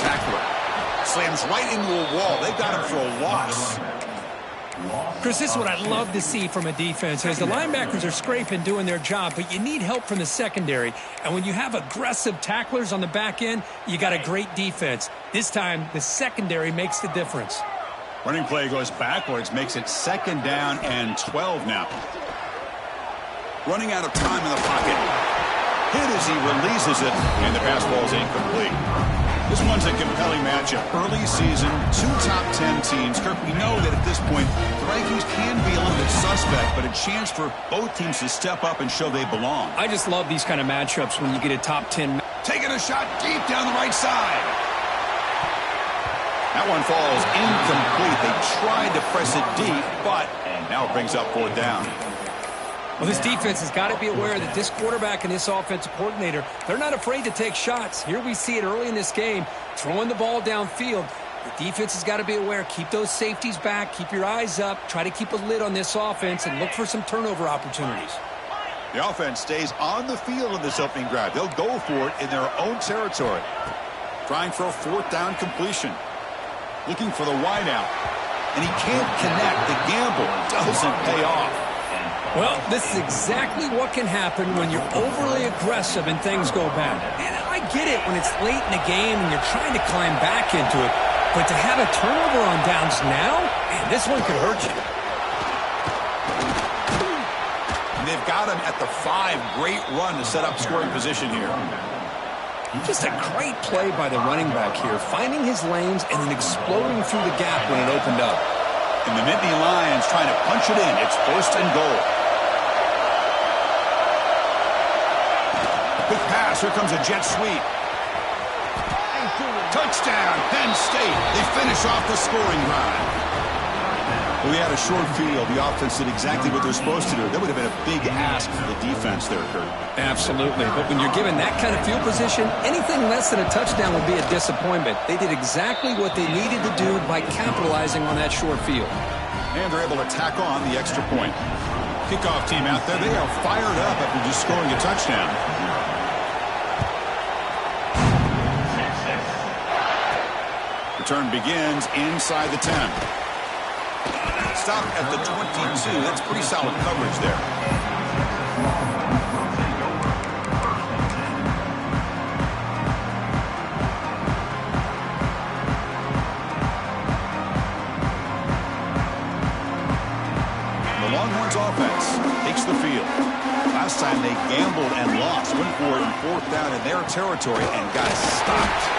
tackler. Slams right into a wall. They've got him for a loss. Chris, this is what I love to see from a defense. As the linebackers are scraping, doing their job, but you need help from the secondary. And when you have aggressive tacklers on the back end, you got a great defense. This time, the secondary makes the difference. Running play goes backwards, makes it 2nd down and 12 now. Running out of time in the pocket. Hit as he releases it, and the pass ball is incomplete. This one's a compelling matchup. Early season, 2 top 10 teams. Kirk, we know that at this point, the rankings can be a little bit suspect, but a chance for both teams to step up and show they belong. I just love these kind of matchups when you get a top 10. Taking a shot deep down the right side. That one falls incomplete. They tried to press it deep, but now it brings up 4th down. Well, this defense has got to be aware that this quarterback and this offensive coordinator, they're not afraid to take shots. Here we see it early in this game, throwing the ball downfield. The defense has got to be aware. Keep those safeties back. Keep your eyes up. Try to keep a lid on this offense and look for some turnover opportunities. The offense stays on the field in this opening drive. They'll go for it in their own territory. Trying for a 4th down completion. Looking for the wideout. And he can't connect. The gamble doesn't pay off. Well, this is exactly what can happen when you're overly aggressive and things go bad. And I get it when it's late in the game and you're trying to climb back into it. But to have a turnover on downs now, man, this one could hurt you. And they've got him at the 5. Great run to set up scoring position here. Just a great play by the running back here, finding his lanes and then exploding through the gap when it opened up. And the Nittany Lions trying to punch it in. It's 1st and goal. Quick pass. Here comes a jet sweep. Touchdown, Penn State. They finish off the scoring drive. Well, we had a short field. The offense did exactly what they're supposed to do. That would have been a big ask for the defense there, Kurt. Absolutely. But when you're given that kind of field position, anything less than a touchdown would be a disappointment. They did exactly what they needed to do by capitalizing on that short field. And they're able to tack on the extra point. Kickoff team out there, they are fired up after just scoring a touchdown. Return begins inside the 10. Stop at the 22. That's pretty solid coverage there. The Longhorns offense takes the field. Last time they gambled and lost. Went for it in 4th down in their territory and got stopped.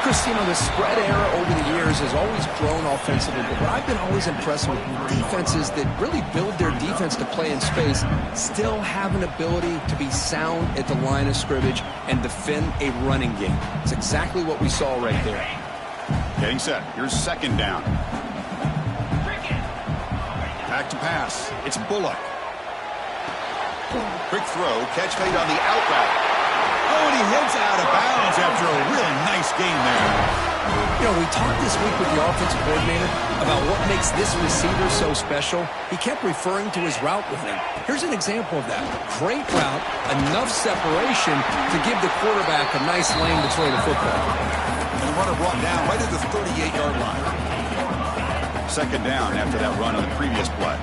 Chris, you know, the spread era over the years has always grown offensively, but what I've been always impressed with defenses that really build their defense to play in space still have an ability to be sound at the line of scrimmage and defend a running game. It's exactly what we saw right there. Getting set. Here's 2nd down. Back to pass. It's Bullock. Quick throw. Catch made on the out route. Oh, and he heads out of bounds after a really nice game there. You know, we talked this week with the offensive coordinator about what makes this receiver so special. He kept referring to his route running. Here's an example of that. Great route, enough separation to give the quarterback a nice lane to throw the football. And the runner brought down right at the 38-yard line. 2nd down after that run on the previous play.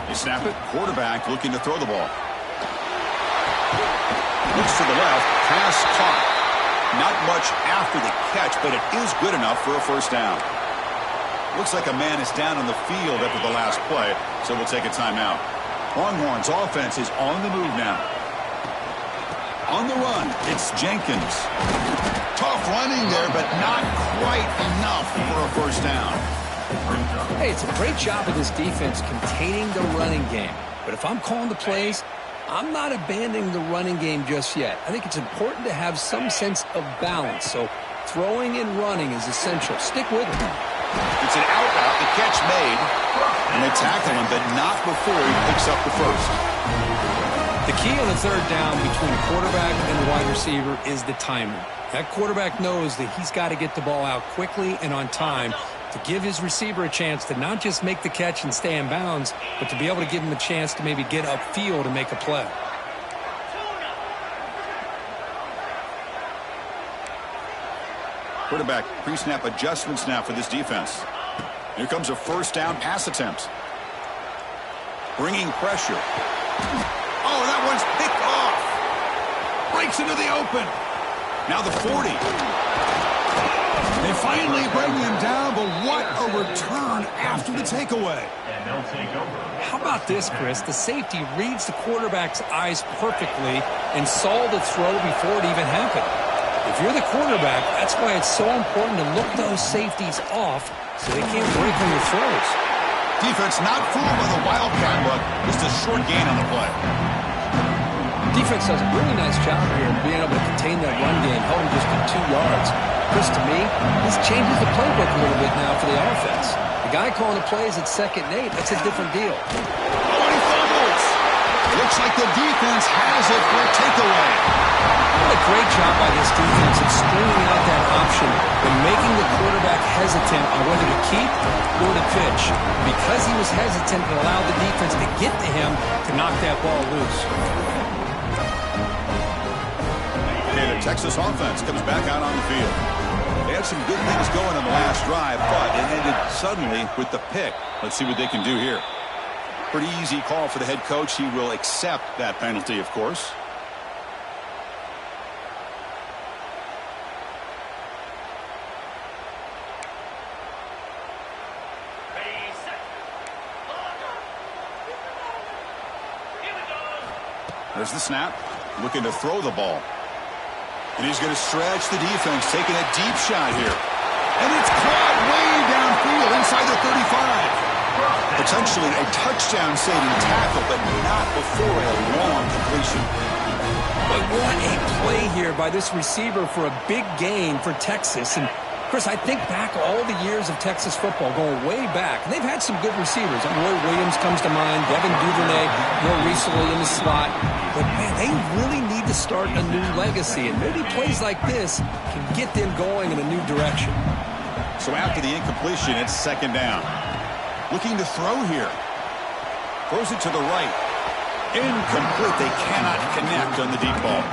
They snap it. Quarterback looking to throw the ball. Looks to the left. Pass caught. Not much after the catch, but it is good enough for a 1st down. Looks like a man is down on the field after the last play, so we'll take a timeout. Longhorns offense is on the move now. On the run, it's Jenkins. Tough running there, but not quite enough for a 1st down. Hey, it's a great job of this defense containing the running game. But if I'm calling the plays, I'm not abandoning the running game just yet. I think it's important to have some sense of balance. So throwing and running is essential. Stick with it. It's an out route, the catch made, and they tackle him, but not before he picks up the 1st. The key on the 3rd down between the quarterback and the wide receiver is the timing. That quarterback knows that he's got to get the ball out quickly and on time to give his receiver a chance to not just make the catch and stay in bounds, but to be able to give him a chance to maybe get upfield and make a play. Quarterback pre-snap adjustments now for this defense. Here comes a first down pass attempt. Bringing pressure. Oh, that one's picked off. Breaks into the open. Now the 40. They finally bring him down, but what a return after the takeaway. And they'll take over. How about this, Chris? The safety reads the quarterback's eyes perfectly and saw the throw before it even happened. If you're the quarterback, that's why it's so important to look those safeties off so they can't break on your throws. Defense not fooled by the Wildcat look. Just a short gain on the play. Defense does a really nice job here of being able to contain that run game, held him just to 2 yards. Chris, to me, this changes the playbook a little bit now for the offense. The guy calling the plays at 2nd and 8, that's a different deal. Oh, and he fumbles. Looks like the defense has it for a takeaway. What a great job by this defense of stringing out that option and making the quarterback hesitant on whether to keep or to pitch. Because he was hesitant, it allowed the defense to get to him to knock that ball loose. Okay, the Texas offense comes back out on the field. They had some good things going in the last drive, but it ended suddenly with the pick. Let's see what they can do here. Pretty easy call for the head coach. He will accept that penalty, of course. There's the snap. Looking to throw the ball. And he's going to stretch the defense, taking a deep shot here. And it's caught way downfield inside the 35. Potentially a touchdown-saving tackle, but not before a long completion. But what a play here by this receiver for a big gain for Texas. And Chris, I think back all the years of Texas football, going way back, and they've had some good receivers. Roy Williams comes to mind, Devin Duvernay more recently in the slot. But, man, they really need to start a new legacy, and maybe plays like this can get them going in a new direction. So after the incompletion, it's 2nd down. Looking to throw here. Throws it to the right. Incomplete. They cannot connect on the deep ball.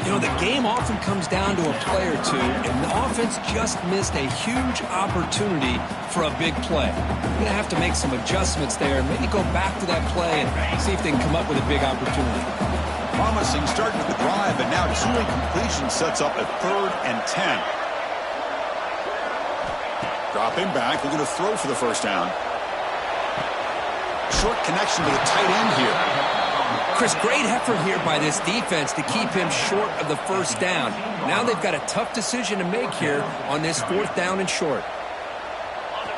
You know, the game often comes down to a play or two, and the offense just missed a huge opportunity for a big play. They're going to have to make some adjustments there, and maybe go back to that play and see if they can come up with a big opportunity. Promising start with the drive, but now 2 incompletions sets up a 3rd and 10. Dropping back, looking to throw for the first down. Short connection to the tight end here. Chris, great effort here by this defense to keep him short of the first down. Now they've got a tough decision to make here on this 4th down and short.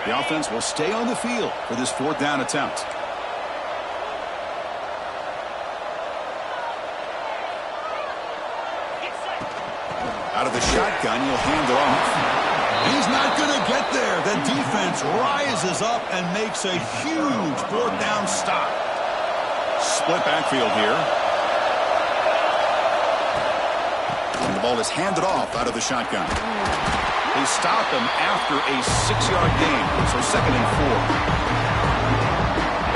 The offense will stay on the field for this 4th down attempt. Out of the shotgun, he'll hand it off. He's not going to get there. The defense rises up and makes a huge 4th down stop. Split backfield here. And the ball is handed off out of the shotgun. They stop him after a 6-yard gain, so 2nd and 4.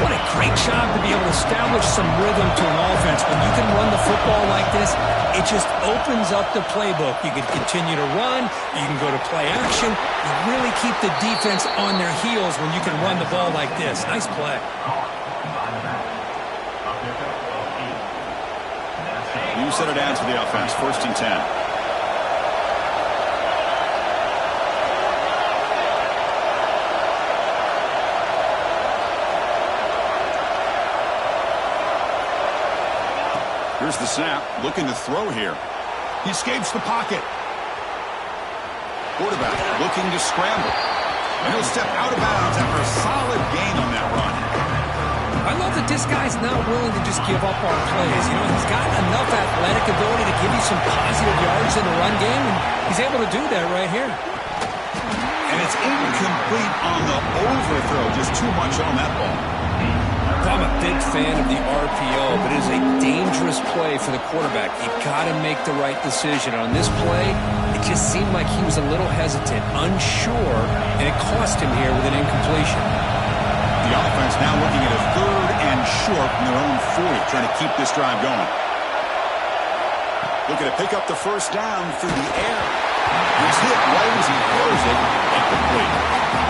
What a great job to be able to establish some rhythm to an offense. When you can run the football like this, it just opens up the playbook. You can continue to run. You can go to play action. You really keep the defense on their heels when you can run the ball like this. Nice play. You set it down to the offense. 1st and 10. Here's the snap, looking to throw here. He escapes the pocket. Quarterback looking to scramble. And he'll step out of bounds after a solid gain on that run. I love that this guy's not willing to just give up on plays. You know, he's got enough athletic ability to give you some positive yards in the run game, and he's able to do that right here. And it's incomplete on the overthrow. Just too much on that ball. I'm a big fan of the RPO, but it is a dangerous play for the quarterback. You got to make the right decision. On this play, it just seemed like he was a little hesitant, unsure, and it cost him here with an incompletion. The offense now looking at a 3rd and short from their own 40, trying to keep this drive going. Looking to pick up the first down through the air. He's hit right as he throws it, incomplete.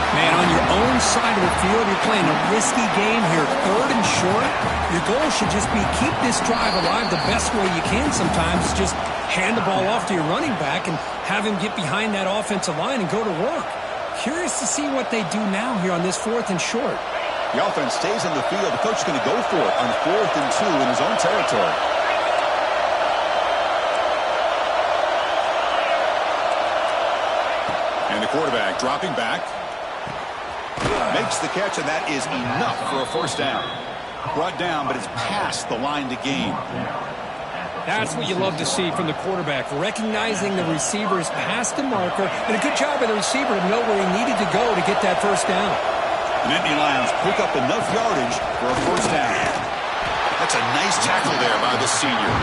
Man, on your own side of the field, you're playing a risky game here. 3rd and short. Your goal should just be keep this drive alive the best way you can sometimes. Just hand the ball off to your running back and have him get behind that offensive line and go to work. Curious to see what they do now here on this 4th and short. The offense stays in the field. The coach is going to go for it on 4th and 2 in his own territory. And the quarterback dropping back. Makes the catch, and that is enough for a first down. Brought down, but it's past the line to gain. That's what you love to see from the quarterback, recognizing the receiver is past the marker, and a good job by the receiver to know where he needed to go to get that first down. The Nittany Lions pick up enough yardage for a first down. That's a nice tackle there by the senior.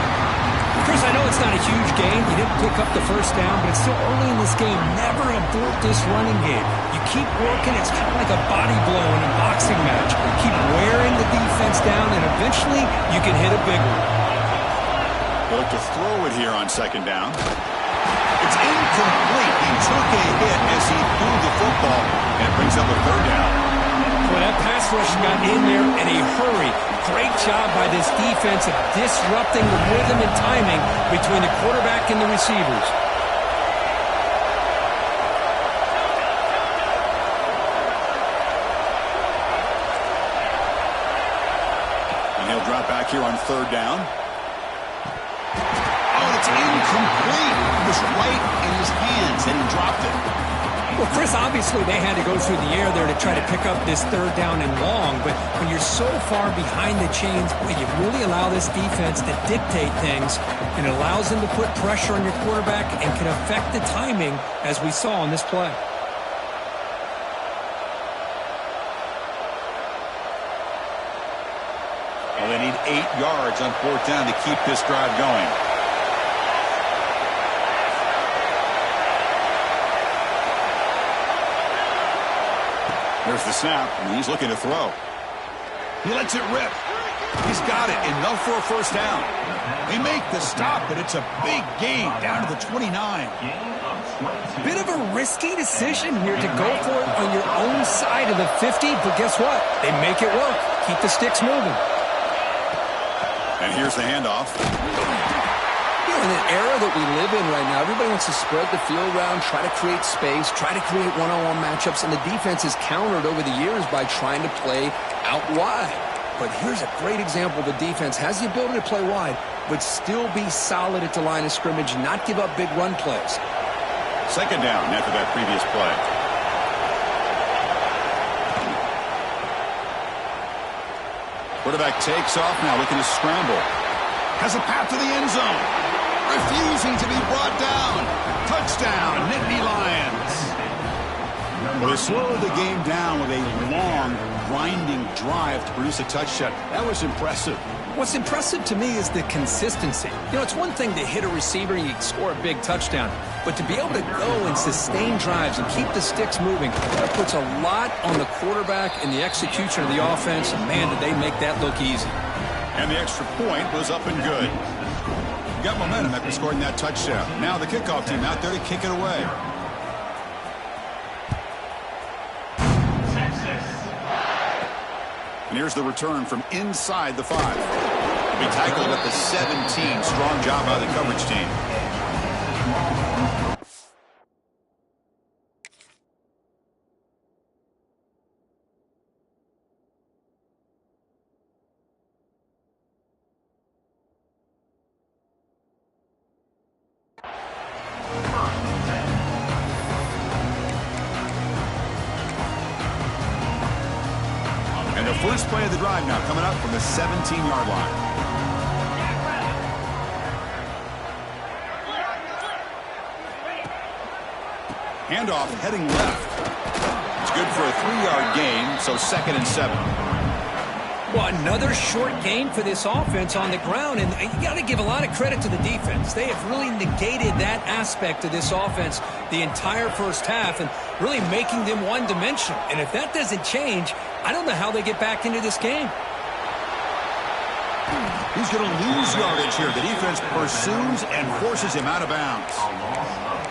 Chris, I know it's not a huge game. You didn't pick up the first down, but it's still early in this game. Never abort this running game. You keep working. It's kind of like a body blow in a boxing match. Keep wearing the defense down, and eventually you can hit a big one. They'll look to throw it here on 2nd down. It's incomplete. He took a hit as he threw the football, and it brings up a 3rd down. Well, that pass rush got in there in a hurry. Great job by this defense of disrupting the rhythm and timing between the quarterback and the receivers. And he'll drop back here on 3rd down. Oh, it's incomplete. It was right in his hands, and he dropped it. Well, Chris, obviously they had to go through the air there to try to pick up this 3rd down and long, but when you're so far behind the chains, boy, you really allow this defense to dictate things, and it allows them to put pressure on your quarterback and can affect the timing, as we saw on this play. Well, they need 8 yards on 4th down to keep this drive going. There's the snap, and he's looking to throw. He lets it rip. He's got it. Enough for a first down. They make the stop, but it's a big gain down to the 29. Bit of a risky decision here to go for it on your own side of the 50, but guess what? They make it work. Keep the sticks moving. And here's the handoff. In an era that we live in right now, everybody wants to spread the field around, try to create space, try to create one-on-one matchups, and the defense is countered over the years by trying to play out wide. But here's a great example. The defense has the ability to play wide, but still be solid at the line of scrimmage, not give up big run plays. 2nd down after that previous play. Quarterback takes off now, looking to scramble. Has a path to the end zone. Refusing to be brought down. Touchdown, Nittany Lions. Well, they slowed the game down with a long, grinding drive to produce a touchdown. That was impressive. What's impressive to me is the consistency. You know, it's one thing to hit a receiver and you score a big touchdown, but to be able to go and sustain drives and keep the sticks moving, that puts a lot on the quarterback and the execution of the offense, and man, did they make that look easy. And the extra point was up and good. Got momentum after scoring that touchdown. Now the kickoff team out there to kick it away. And here's the return from inside the 5. He'll be tackled at the 17. Strong job by the coverage team. And the first play of the drive now coming up from the 17-yard line. Handoff heading left. It's good for a 3-yard gain, so 2nd and 7. Well, another short game for this offense on the ground, and you got to give a lot of credit to the defense. They have really negated that aspect of this offense the entire first half and really making them one-dimensional. And if that doesn't change, I don't know how they get back into this game. He's going to lose yardage here. The defense pursues and forces him out of bounds.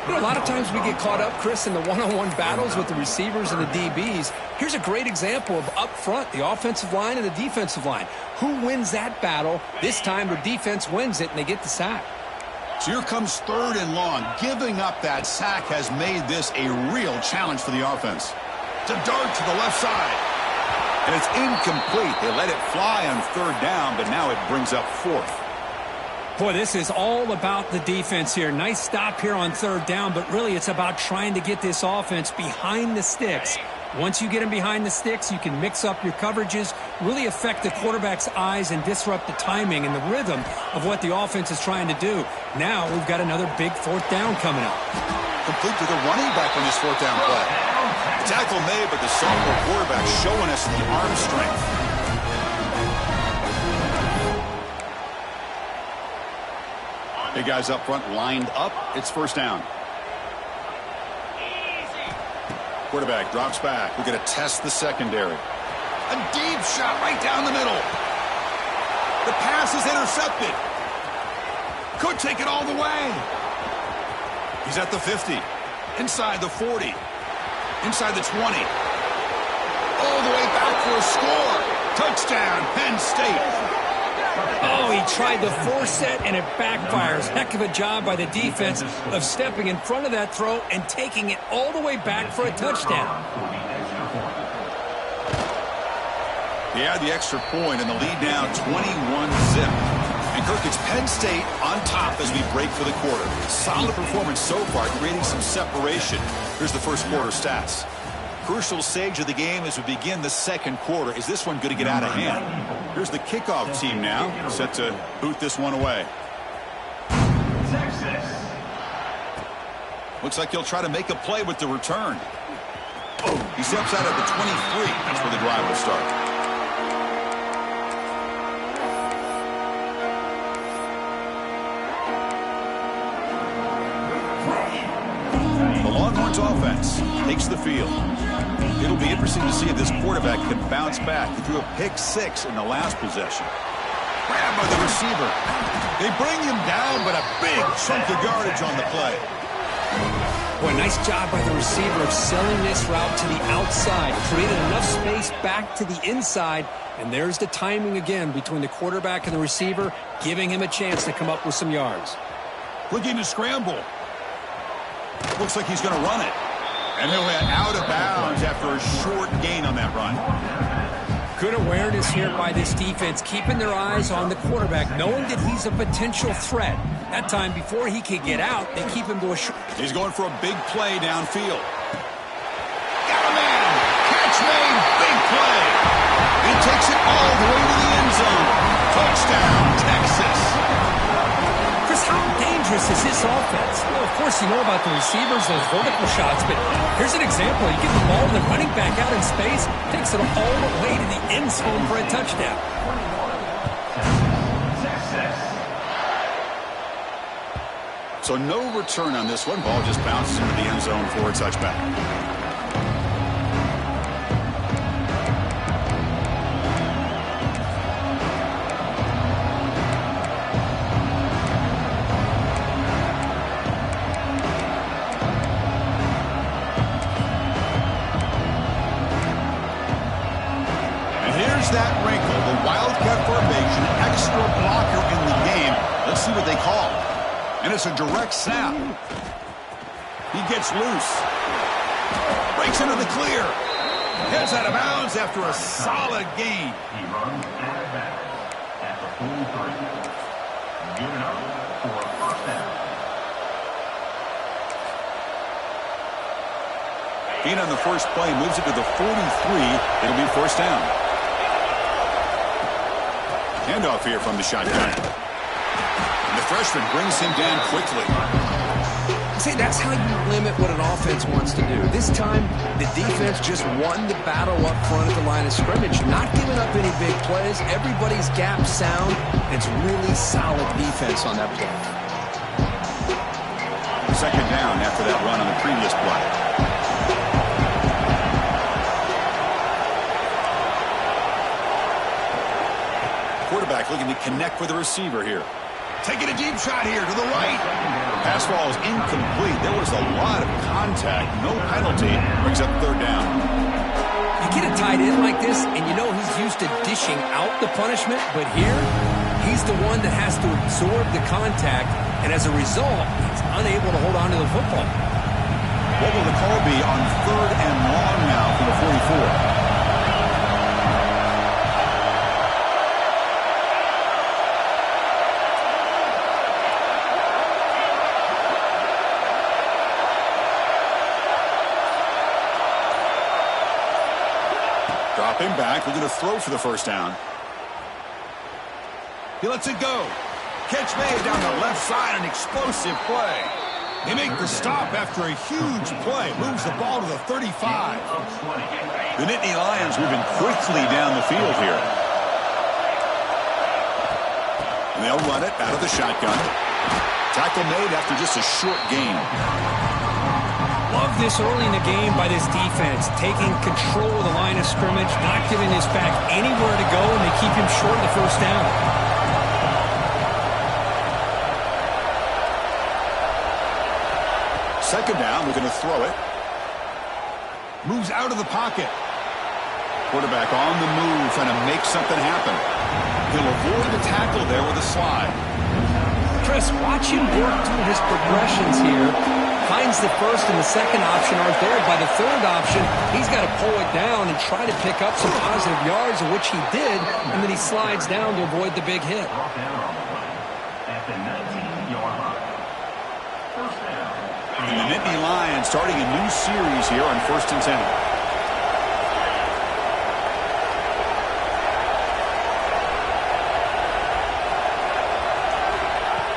You know, a lot of times we get caught up, Chris, in the one-on-one battles with the receivers and the DBs. Here's a great example of up front, the offensive line and the defensive line. Who wins that battle? This time the defense wins it, and they get the sack. So here comes 3rd and long. Giving up that sack has made this a real challenge for the offense. To dart to the left side. And it's incomplete. They let it fly on 3rd down, but now it brings up 4th. Boy, this is all about the defense here. Nice stop here on 3rd down, but really it's about trying to get this offense behind the sticks. Once you get them behind the sticks, you can mix up your coverages, really affect the quarterback's eyes and disrupt the timing and the rhythm of what the offense is trying to do. Now we've got another big 4th down coming up. Complete to the running back on this 4th down play. The tackle made, but the sophomore quarterback showing us the arm strength. Big guys up front lined up. It's 1st down. Quarterback drops back. We're going to test the secondary. A deep shot right down the middle. The pass is intercepted. Could take it all the way. He's at the 50. Inside the 40. Inside the 20. All the way back for a score. Touchdown, Penn State. Oh, he tried to force it, and it backfires. Heck of a job by the defense of stepping in front of that throw and taking it all the way back for a touchdown. They add the extra point, and the lead now 21-zip. And Kirk, it's Penn State on top as we break for the quarter. Solid performance so far, creating some separation. Here's the first quarter stats. Crucial stage of the game as we begin the 2nd quarter. Is this one going to get out of hand? Here's the kickoff team now, set to boot this one away. Looks like he'll try to make a play with the return. He steps out at the 23. That's where the drive will start. The Longhorns offense takes the field. It'll be interesting to see if this quarterback can bounce back. He threw a pick-6 in the last possession. Grabbed by the receiver. They bring him down, but a big chunk of yardage on the play. Boy, nice job by the receiver of selling this route to the outside. Created enough space back to the inside. And there's the timing again between the quarterback and the receiver, giving him a chance to come up with some yards. Looking to scramble. Looks like he's going to run it. And he'll head out of bounds after a short gain on that run. Good awareness here by this defense, keeping their eyes on the quarterback, knowing that he's a potential threat. That time, before he could get out, they keep him to a short. He's going for a big play downfield. Got a man. Catch made. Big play. He takes it all the way to the end zone. Touchdown, Texas. Chris, how dangerous is this offense? Well, of course, you know about the receivers, those vertical shots, but here's an example. You get the ball and the running back out in space, takes it all the way to the end zone for a touchdown. So no return on this one. Ball just bounces into the end zone for a touchback. That wrinkle, the Wildcat formation, extra blocker in the game. Let's see what they call. And it's a direct snap. He gets loose. Breaks into the clear. Heads out of bounds after a solid gain. He runs out of bounds at the 43. Good enough for a 1st down. Gain on the first play moves it to the 43. It'll be 1st down. Handoff here from the shotgun. And the freshman brings him down quickly. See, that's how you limit what an offense wants to do. This time, the defense just won the battle up front at the line of scrimmage. Not giving up any big plays. Everybody's gap sound. It's really solid defense on that play. 2nd down after that run on the previous play. Quarterback looking to connect with the receiver here. Taking a deep shot here to the right. Pass ball is incomplete. There was a lot of contact. No penalty. Brings up third down. You get a tight end like this, and you know he's used to dishing out the punishment, but here, he's the one that has to absorb the contact, and as a result, he's unable to hold on to the football. What will the call be on third and long now for the 44? Dropping back, looking to throw for the first down. He lets it go. Catch made down the left side, an explosive play. They make the stop after a huge play. Moves the ball to the 35. The Nittany Lions moving quickly down the field here. And they'll run it out of the shotgun. Tackle made after just a short gain. Love this early in the game by this defense, taking control of the line of scrimmage, not giving this back anywhere to go, and they keep him short of the first down. Second down, we're going to throw it. Moves out of the pocket. Quarterback on the move, trying to make something happen. He'll avoid the tackle there with a slide. Chris, watch him work through his progressions here. Finds the first and the second option aren't there. By the third option, he's got to pull it down and try to pick up some positive yards, of which he did, and then he slides down to avoid the big hit. And the Nittany Lions starting a new series here on 1st and 10.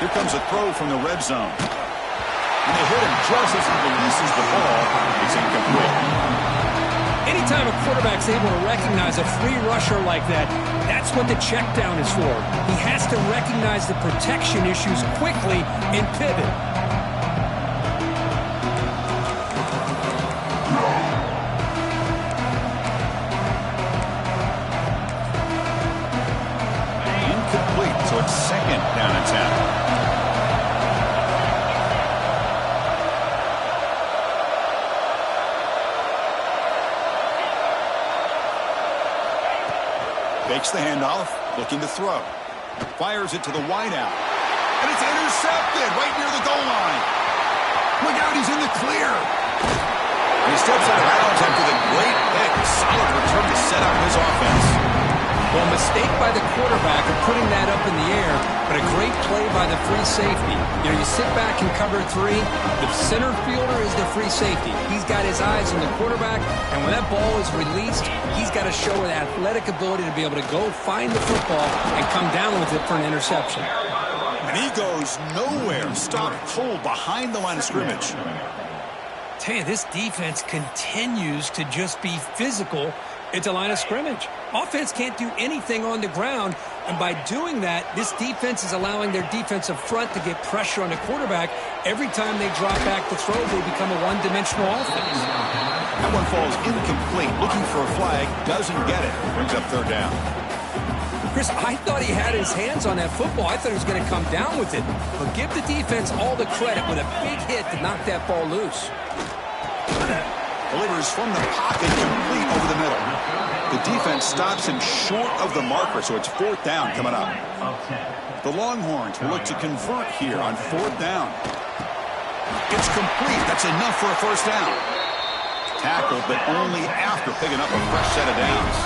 Here comes a throw from the red zone. And they hit him just as he releases the ball. It's incomplete. Anytime a quarterback's able to recognize a free rusher like that, that's what the check down is for. He has to recognize the protection issues quickly and pivot. Incomplete, so it's second down and 10. Takes the handoff, looking to throw. Fires it to the wideout. And it's intercepted right near the goal line. Look out, he's in the clear. And he steps out of bounds after the great pick. Solid return to set up his offense. Well, a mistake by the quarterback of putting that up in the air, but a great play by the free safety. You know, you sit back and cover three. The center fielder is the free safety. He's got his eyes on the quarterback, and when that ball is released, he's got to show an athletic ability to be able to go find the football and come down with it for an interception. And he goes nowhere. Stopped cold behind the line of scrimmage. Tell you, this defense continues to just be physical at the line of scrimmage. Offense can't do anything on the ground, and by doing that, this defense is allowing their defensive front to get pressure on the quarterback. Every time they drop back to throw, they become a one-dimensional offense. That one falls incomplete. Looking for a flag, doesn't get it. Brings up third down. Chris, I thought he had his hands on that football. I thought he was going to come down with it. But give the defense all the credit with a big hit to knock that ball loose. Delivers from the pocket, complete over the middle. The defense stops him short of the marker, so it's fourth down coming up. The Longhorns will look to convert here on fourth down. It's complete. That's enough for a first down. Tackled, but only after picking up a fresh set of downs.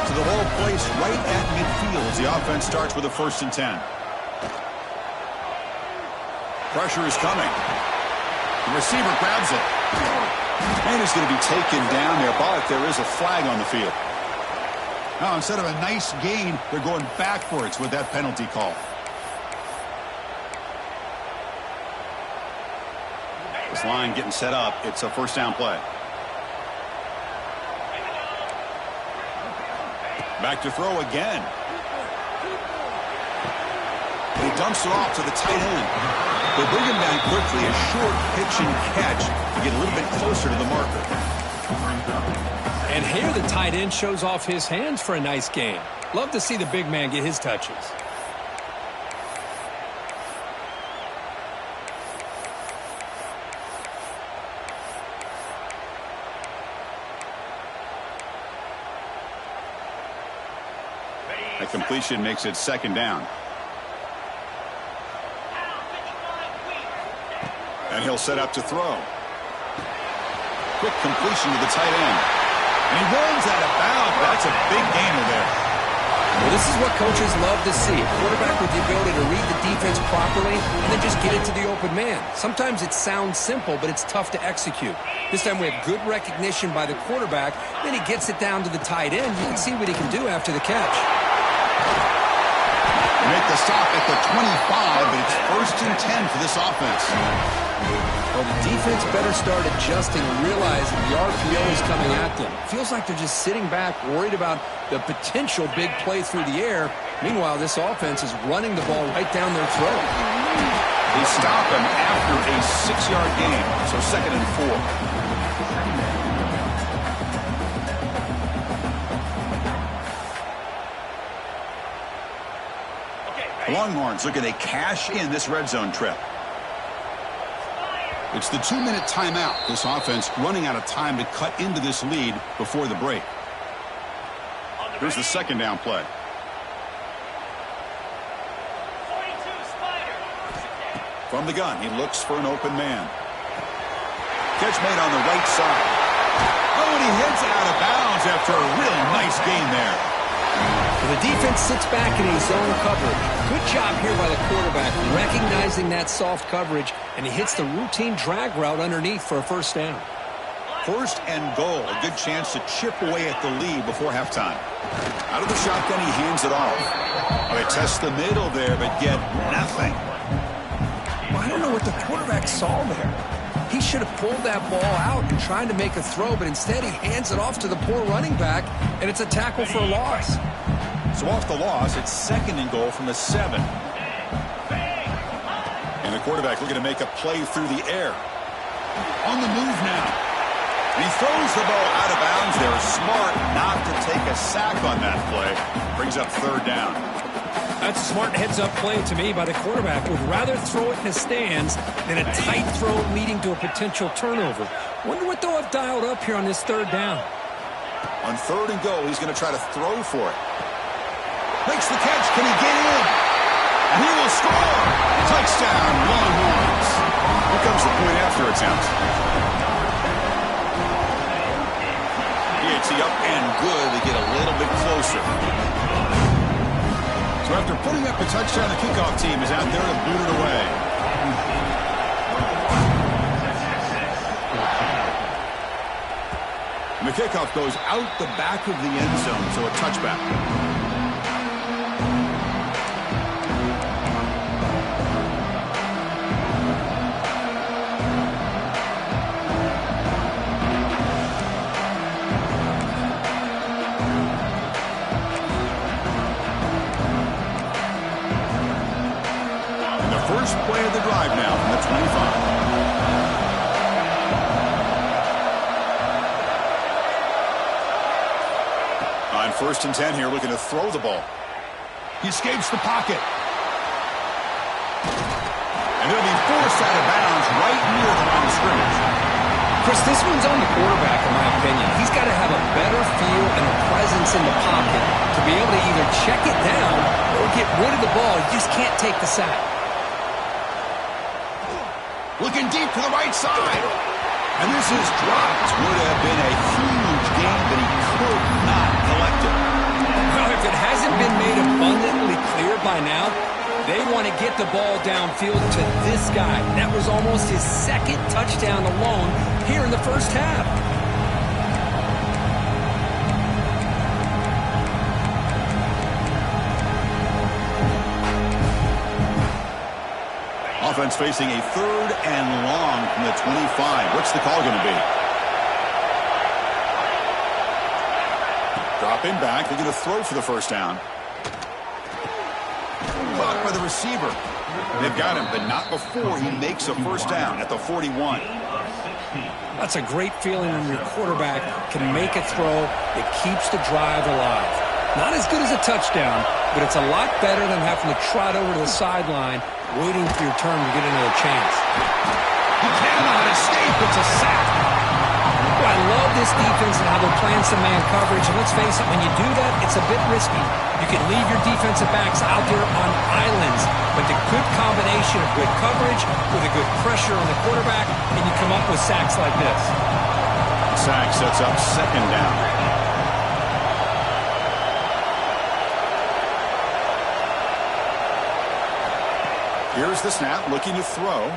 So the ball placed right at midfield as the offense starts with a 1st and 10. Pressure is coming. The receiver grabs it. And he's going to be taken down there, but there is a flag on the field. Now, instead of a nice gain, they're going backwards with that penalty call. This line getting set up. It's a first down play. Back to throw again. And he dumps it off to the tight end. They bring him down quickly, a short pitch and catch to get a little bit closer to the marker. And here the tight end shows off his hands for a nice game. Love to see the big man get his touches. A completion makes it second down. And he'll set up to throw. Quick completion to the tight end. And he runs out of bounds. That's a big gainer there. Well, this is what coaches love to see. A quarterback with the ability to read the defense properly and then just get it to the open man. Sometimes it sounds simple, but it's tough to execute. This time we have good recognition by the quarterback. Then he gets it down to the tight end. You can see what he can do after the catch. They make the stop at the 25, but it's 1st and 10 for this offense. Well, the defense better start adjusting and realizing the RPO is coming at them. Feels like they're just sitting back, worried about the potential big play through the air. Meanwhile, this offense is running the ball right down their throat. They stop him after a 6-yard gain, so 2nd and 4. Longhorns looking to cash in this red zone trip. It's the 2-minute timeout. This offense running out of time to cut into this lead before the break. Here's the second down play. From the gun, he looks for an open man. Catch made on the right side. Oh, and he heads out of bounds after a real nice gain there. Well, the defense sits back in a zone coverage. Good job here by the quarterback, recognizing that soft coverage, and he hits the routine drag route underneath for a first down. 1st and goal. A good chance to chip away at the lead before halftime. Out of the shotgun, he hands it off. Oh, they test the middle there, but get nothing. Well, I don't know what the quarterback saw there. He should have pulled that ball out and tried to make a throw, but instead he hands it off to the poor running back, and it's a tackle for a loss. So off the loss, it's 2nd and goal from the 7. And the quarterback looking to make a play through the air. On the move now. And he throws the ball out of bounds there. Smart not to take a sack on that play. Brings up 3rd down. That's a smart heads-up play to me by the quarterback. Would rather throw it in the stands than a tight throw leading to a potential turnover. Wonder what they'll have dialed up here on this 3rd down. On 3rd and goal, he's going to try to throw for it. Makes the catch. Can he get in? And he will score. Touchdown, Longhorns. Here comes the point after attempt. He hits the up and good to get a little bit closer. So after putting up a touchdown, the kickoff team is out there to boot it away. And the kickoff goes out the back of the end zone, so a touchback. First play of the drive now from the 25. On 1st and 10 here, looking to throw the ball. He escapes the pocket. And he'll be forced out of bounds right near the line of scrimmage. Chris, this one's on the quarterback, in my opinion. He's got to have a better feel and a presence in the pocket to be able to either check it down or get rid of the ball. He just can't take the sack. Looking deep to the right side. And this is dropped. Would have been a huge gain, but he could not collect it. Well, if it hasn't been made abundantly clear by now, they want to get the ball downfield to this guy. That was almost his 2nd touchdown alone here in the first half. Offense facing a 3rd and long from the 25. What's the call going to be? Dropping back. They're going to throw for the first down. Blocked by the receiver. They've got him, but not before he makes a first down at the 41. That's a great feeling when your quarterback can make a throw that keeps the drive alive. Not as good as a touchdown, but it's a lot better than having to trot over to the sideline waiting for your turn to get another chance. He cannot escape. It's a sack. Well, I love this defense and how they're playing some man coverage. And let's face it, when you do that, it's a bit risky. You can leave your defensive backs out there on islands, but the good combination of good coverage with a good pressure on the quarterback, and you come up with sacks like this. Sack sets up second down. Here's the snap, looking to throw.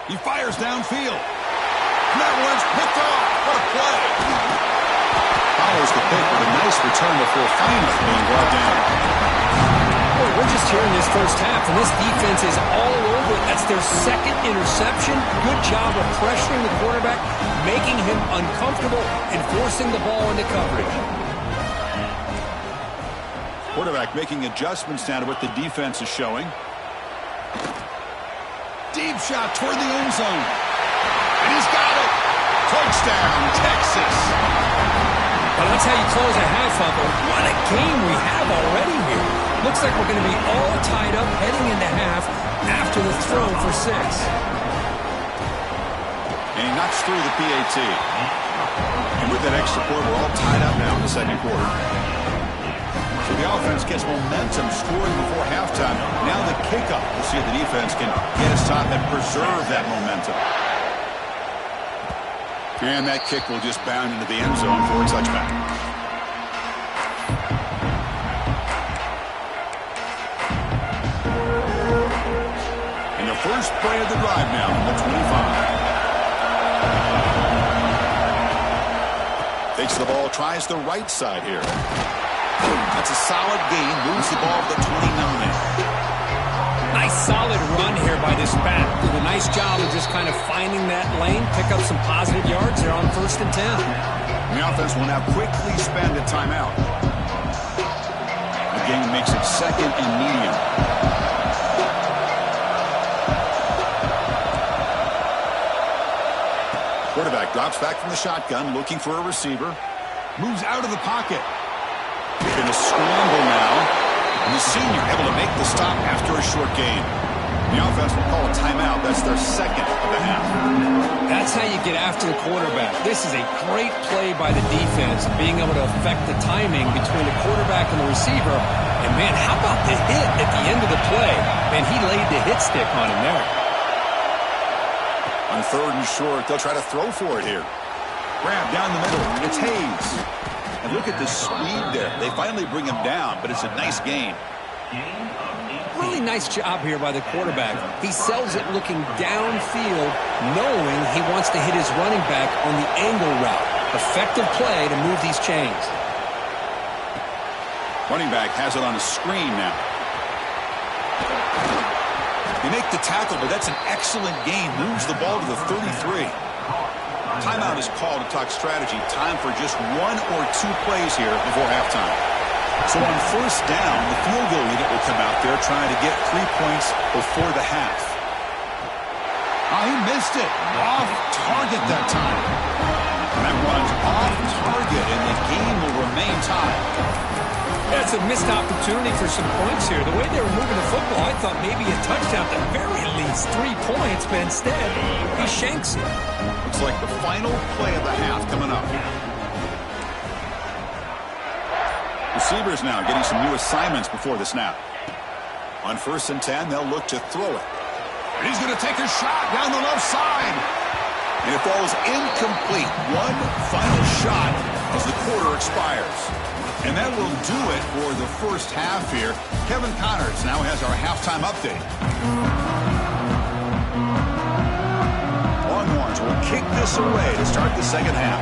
He fires downfield. And that one's picked off. What a play. Follows the pick with a nice return before finally being brought down. Boy, we're just here in this first half, and this defense is all over it. That's their second interception. Good job of pressuring the quarterback, making him uncomfortable, and forcing the ball into coverage. Quarterback making adjustments down to what the defense is showing. Deep shot toward the end zone. And he's got it. Touchdown, Texas. Well, that's how you close a half up. What a game we have already here. Looks like we're going to be all tied up heading into half after the throw for 6. And he knocks through the PAT. And with that extra point, we're all tied up now in the second quarter. So the offense gets momentum scoring before halftime. Now the kickoff. We'll see if the defense can get his top and preserve that momentum. And that kick will just bound into the end zone for a touchback. And the first play of the drive now on the 25. Takes the ball, tries the right side here. That's a solid gain, moves the ball to the 29. Nice solid run here by this back. Did a nice job of just kind of finding that lane, pick up some positive yards there on 1st and 10. The offense will now quickly spend a timeout. The game makes it 2nd and medium. Quarterback drops back from the shotgun, looking for a receiver. Moves out of the pocket. In a scramble now. And the senior able to make the stop after a short gain. The offense will call a timeout. That's their second of the half. That's how you get after the quarterback. This is a great play by the defense, being able to affect the timing between the quarterback and the receiver. And, man, how about the hit at the end of the play? Man, he laid the hit stick on him there. On 3rd and short, they'll try to throw for it here. Grab down the middle. It's Hayes. And look at the speed there. They finally bring him down, but it's a nice gain. Really nice job here by the quarterback. He sells it looking downfield, knowing he wants to hit his running back on the angle route. Effective play to move these chains. Running back has it on a screen now. They make the tackle, but that's an excellent gain. Moves the ball to the 33. Timeout is called to talk strategy. Time for just 1 or 2 plays here before halftime. So on 1st down, the field goal unit will come out there trying to get 3 points before the half. Oh, he missed it. Off target that time. And that runs off target, and the game will remain tied. That's a missed opportunity for some points here. The way they were moving the football, I thought maybe a touchdown, at the very least 3 points, but instead, he shanks it. Looks like the final play of the half coming up. Receivers now getting some new assignments before the snap. On 1st and 10, they'll look to throw it. And he's going to take a shot down the left side. And it falls incomplete. One final shot as the quarter expires. And that will do it for the first half here. Kevin Connors now has our halftime update. Longhorns will kick this away to start the second half.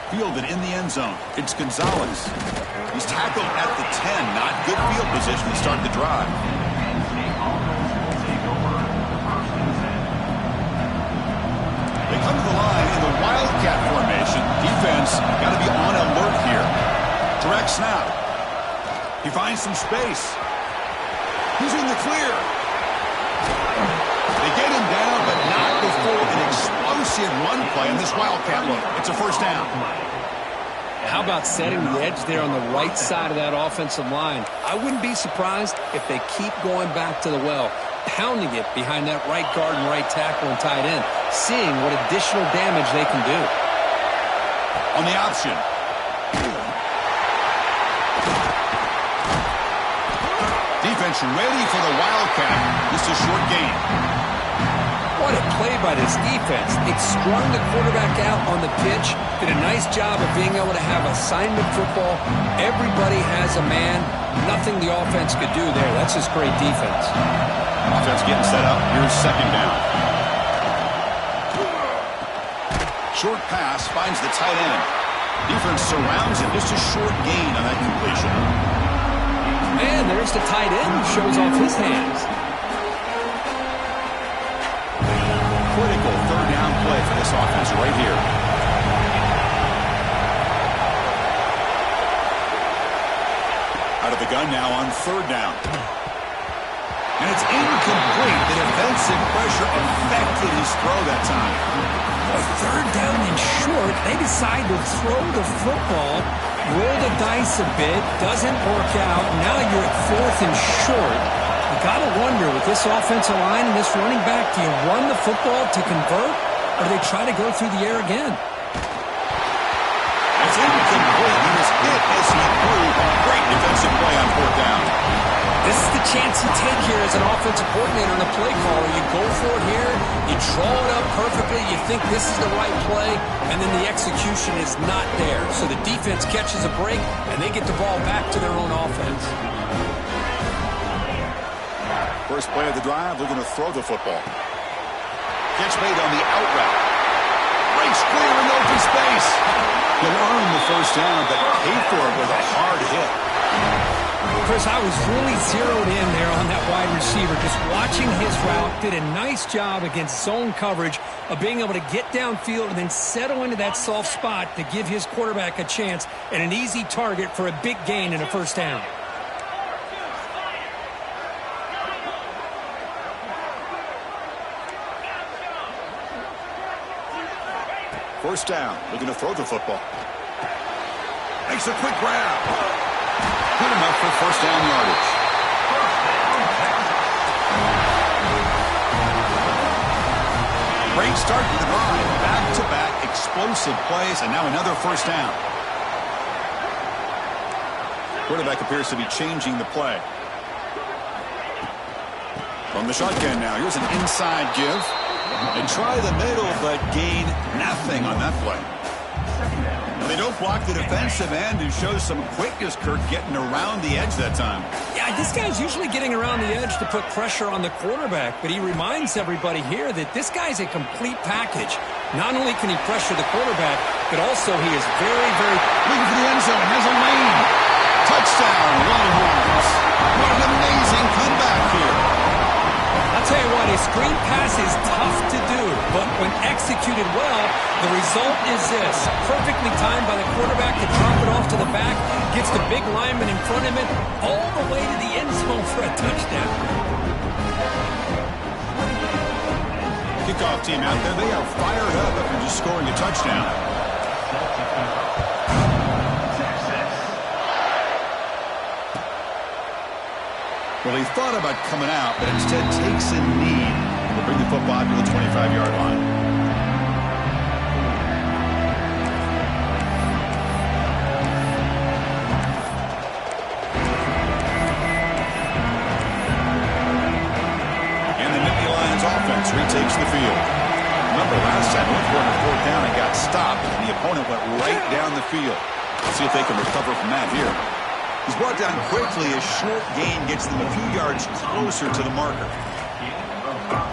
Fielded in the end zone. It's Gonzalez. He's tackled at the 10. Not good field position to start the drive. They come to the line in the Wildcat formation. Defense got to be on alert here. Direct snap. He finds some space. He's in the clear. They get him down, but not before an explosive run play in this Wildcat look. It's a first down. How about setting the edge there on the right side of that offensive line? I wouldn't be surprised if they keep going back to the well, pounding it behind that right guard and right tackle and tight end, seeing what additional damage they can do. On the option. Defense ready for the Wildcat. Just a short gain. What a play by this defense. It strung the quarterback out on the pitch, did a nice job of being able to have assignment football. Everybody has a man. Nothing the offense could do there. That's just great defense. Offense getting set up. Here's second down. Short pass finds the tight end. Defense surrounds him. Just a short gain on that completion. And there's the tight end who shows off his hands. Critical third down play for this offense right here. Out of the gun now on third down. And it's incomplete. The defensive pressure affected his throw that time. Boy, third down and short. They decide to throw the football, roll the dice a bit, doesn't work out. Now you're at fourth and short. You got to wonder, with this offensive line and this running back, do you run the football to convert, or do they try to go through the air again? It's incomplete. He was hit as he threw. Great defensive play on fourth down. This is the chance you take here as an offensive coordinator and a play caller. You go for it here, you draw it up perfectly, you think this is the right play, and then the execution is not there. So the defense catches a break, and they get the ball back to their own offense. First play of the drive, looking to throw the football. Catch made on the out route. Breaks clear in open space. He'll earn the first down, but paid for it with a hard hit. Chris, I was really zeroed in there on that wide receiver. Just watching his route, did a nice job against zone coverage of being able to get downfield and then settle into that soft spot to give his quarterback a chance and an easy target for a big gain and a first down. First down, looking to throw the football. Makes a quick grab. Good enough for first down yardage. Great start to the drive. Back-to-back explosive plays, and now another first down. Quarterback appears to be changing the play. From the shotgun now, here's an inside give. And try the middle, but gain nothing on that play. They don't block the defensive end and show some quickness, Kirk, getting around the edge that time. Yeah, this guy's usually getting around the edge to put pressure on the quarterback, but he reminds everybody here that this guy's a complete package. Not only can he pressure the quarterback, but also he is very, very... Looking for the end zone, has a lane. Touchdown, Longhorns. What an amazing comeback here. I'll tell you what, a screen pass is tough to do, but when executed well, the result is this. Perfectly timed by the quarterback to drop it off to the back, gets the big lineman in front of him, all the way to the end zone for a touchdown. Kickoff team out there, they are fired up after just scoring a touchdown. Well, he thought about coming out, but instead takes a knee to bring the football to the 25-yard line. And the Nittany Lions offense retakes the field. Remember, last time went for fourth down and got stopped, and the opponent went right down the field. Let's see if they can recover from that here. He's brought down quickly. A short gain gets them a few yards closer to the marker.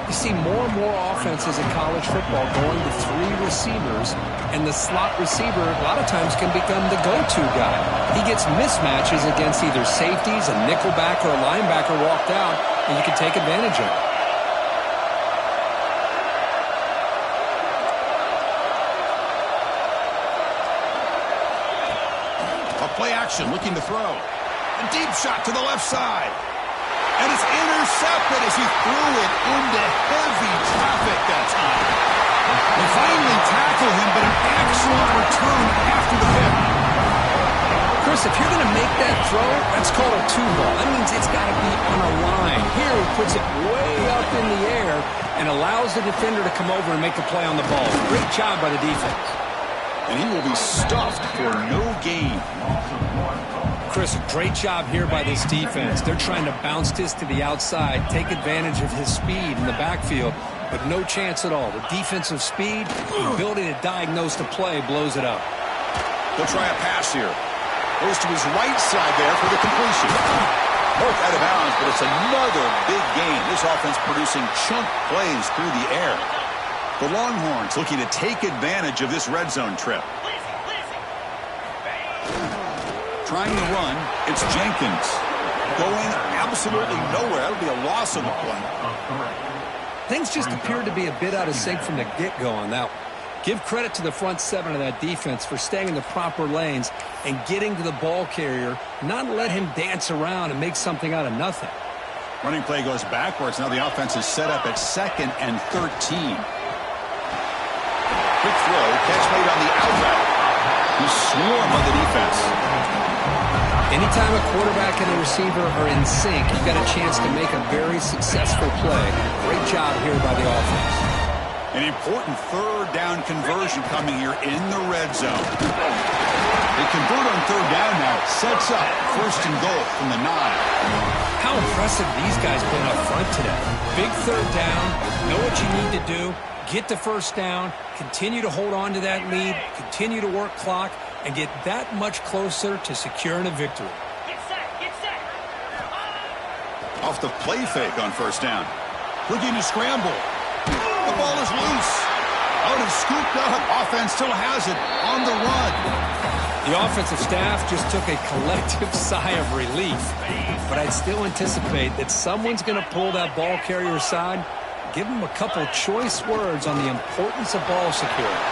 You see more and more offenses in college football going to three receivers, and the slot receiver a lot of times can become the go-to guy. He gets mismatches against either safeties, a nickelback, or a linebacker walked out, and you can take advantage of it. Play action, looking to throw. A deep shot to the left side. And it's intercepted as he threw it into heavy traffic that time. They finally tackle him, but an excellent return after the pick. Chris, if you're going to make that throw, that's called a two-ball. That means it's got to be on a line. Here, he puts it way up in the air and allows the defender to come over and make a play on the ball. Great job by the defense. And he will be stuffed for no gain. Chris, a great job here by this defense. They're trying to bounce this to the outside, take advantage of his speed in the backfield, but no chance at all. The defensive speed, the ability to diagnose the play, blows it up. They'll try a pass here. Goes to his right side there for the completion. Both out of bounds, but it's another big gain. This offense producing chunk plays through the air. The Longhorns looking to take advantage of this red zone trip. Trying to run, it's Jenkins. Going absolutely nowhere. That'll be a loss on the play. Things just appeared to be a bit out of sync from the get-go on that one. Give credit to the front seven of that defense for staying in the proper lanes and getting to the ball carrier, not let him dance around and make something out of nothing. Running play goes backwards. Now the offense is set up at 2nd and 13. Quick throw, catch made on the outlet. You swarm on the defense. Anytime a quarterback and a receiver are in sync, you've got a chance to make a very successful play. Great job here by the offense. An important 3rd down conversion coming here in the red zone. They convert on 3rd down now. Sets up 1st and goal from the 9. How impressive these guys been up front today. Big 3rd down. Know what you need to do. Get the 1st down. Continue to hold on to that lead. Continue to work clock. And get that much closer to securing a victory. Get set. Off the play fake on 1st down. Looking to scramble. The ball is loose. Out and scooped up. Offense still has it on the run. The offensive staff just took a collective sigh of relief. But I'd still anticipate that someone's going to pull that ball carrier aside, give him a couple choice words on the importance of ball security.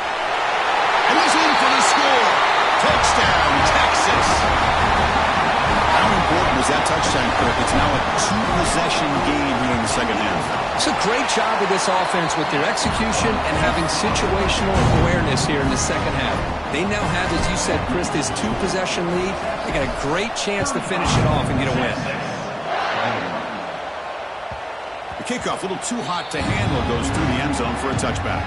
And he's in for the score. Touchdown, Texas. How important was that touchdown, Kirk? It's now a 2-possession game here in the second half. It's a great job of this offense with their execution and having situational awareness here in the second half. They now have, as you said, Chris, this 2-possession lead. They got a great chance to finish it off and get a win. The kickoff, a little too hot to handle, goes through the end zone for a touchback.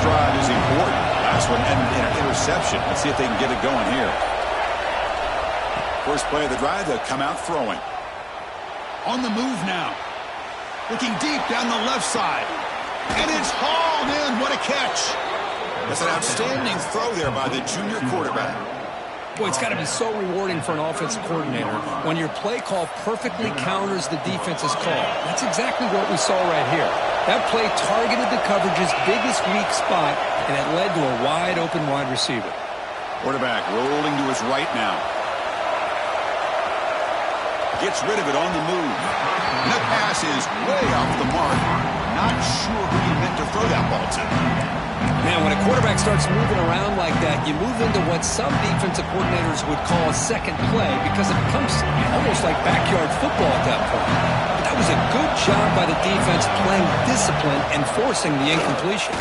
Drive is important. Last one ended in an interception. Let's see if they can get it going here. First play of the drive, they'll come out throwing. On the move now. Looking deep down the left side. And it's hauled in. What a catch. That's an outstanding throw there by the junior quarterback. Boy, it's got to be so rewarding for an offensive coordinator when your play call perfectly counters the defense's call. That's exactly what we saw right here. That play targeted the coverage's biggest weak spot, and it led to a wide-open wide receiver. Quarterback rolling to his right now. Gets rid of it on the move. And that pass is way off the mark. Not sure who he meant to throw that ball to. Man, when a quarterback starts moving around like that, you move into what some defensive coordinators would call a second play because it becomes almost like backyard football at that point. But that was a good job by the defense playing discipline and forcing the incompletion.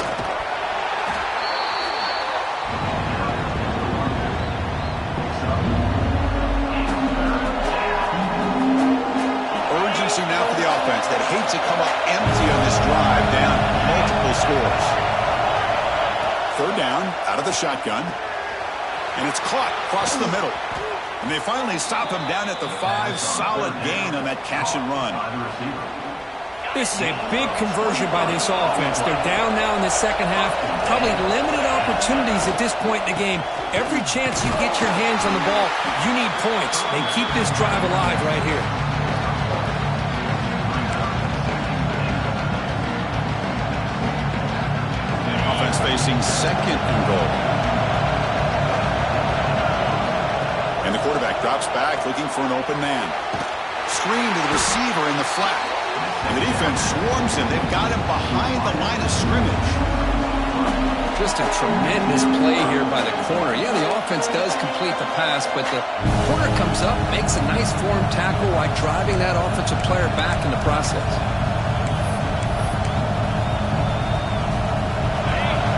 Urgency now for the offense that hates to come up empty on this drive, down multiple scores. 3rd down, out of the shotgun. And it's caught across the middle. And they finally stop him down at the 5. Solid gain on that catch and run. This is a big conversion by this offense. They're down now in the second half. Probably limited opportunities at this point in the game. Every chance you get your hands on the ball, you need points. They keep this drive alive right here. Facing 2nd and goal. Drops back, looking for an open man. Screen to the receiver in the flat. And the defense swarms him. They've got him behind the line of scrimmage. Just a tremendous play here by the corner. Yeah, the offense does complete the pass, but the corner comes up, makes a nice form tackle while driving that offensive player back in the process.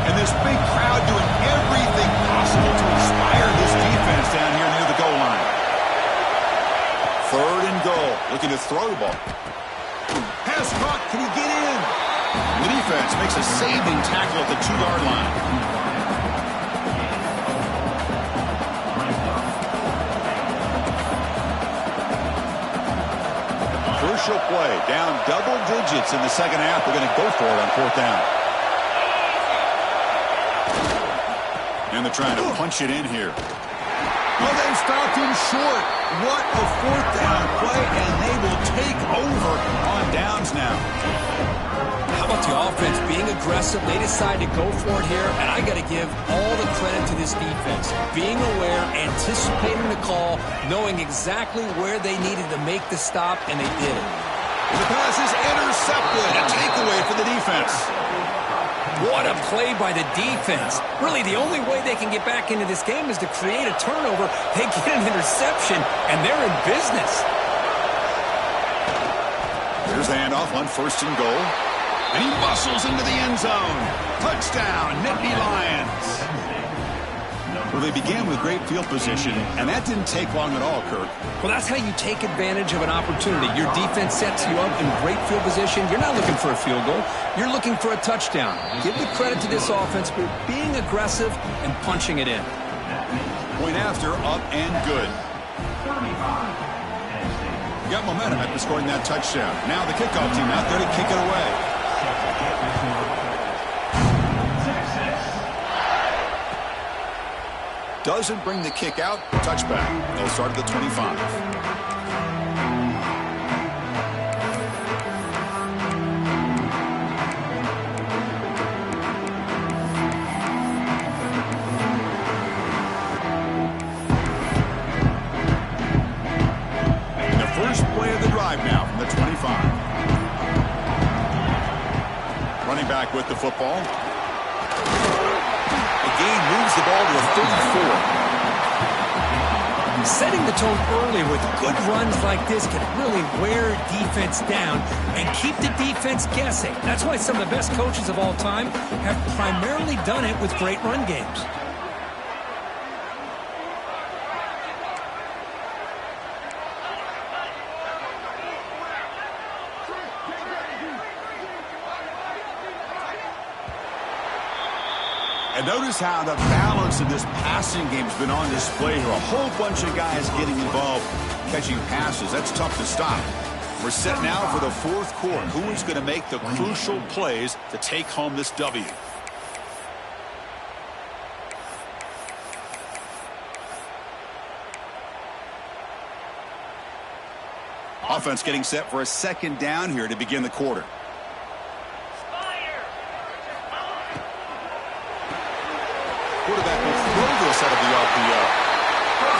And this big crowd doing everything possible to inspire this defense down here near the goal line. 3rd and goal, looking to throw the ball. Pass caught, can he get in? The defense makes a saving tackle at the 2-yard line. Crucial play, down double digits in the second half. They're going to go for it on 4th down. And they're trying to punch it in here. Well, they stopped him short. What a 4th down play, and they will take over on downs now. How about the offense being aggressive? They decide to go for it here, and I got to give all the credit to this defense. Being aware, anticipating the call, knowing exactly where they needed to make the stop, and they did it. The pass is intercepted. A takeaway for the defense. What a play by the defense. Really, the only way they can get back into this game is to create a turnover. They get an interception, and they're in business. Here's the handoff on 1st and goal. And he muscles into the end zone. Touchdown, Nittany Lions. Well, they began with great field position, and that didn't take long at all, Kirk. Well, that's how you take advantage of an opportunity. Your defense sets you up in great field position. You're not looking for a field goal. You're looking for a touchdown. Give the credit to this offense for being aggressive and punching it in. Point after, up and good. Got momentum after scoring that touchdown. Now the kickoff team out there to kick it away. Doesn't bring the kick out. Touchback. They'll start at the 25. And the first play of the drive now from the 25. Running back with the football. Moves the ball to a 34. Setting the tone early with good runs like this can really wear defense down and keep the defense guessing. That's why some of the best coaches of all time have primarily done it with great run games. And notice how the balance of this passing game has been on display here. A whole bunch of guys getting involved, catching passes. That's tough to stop. We're set now for the 4th quarter. Who is going to make the crucial plays to take home this W? Offense getting set for a 2nd down here to begin the quarter. Quarterback will throw this out of the RPO.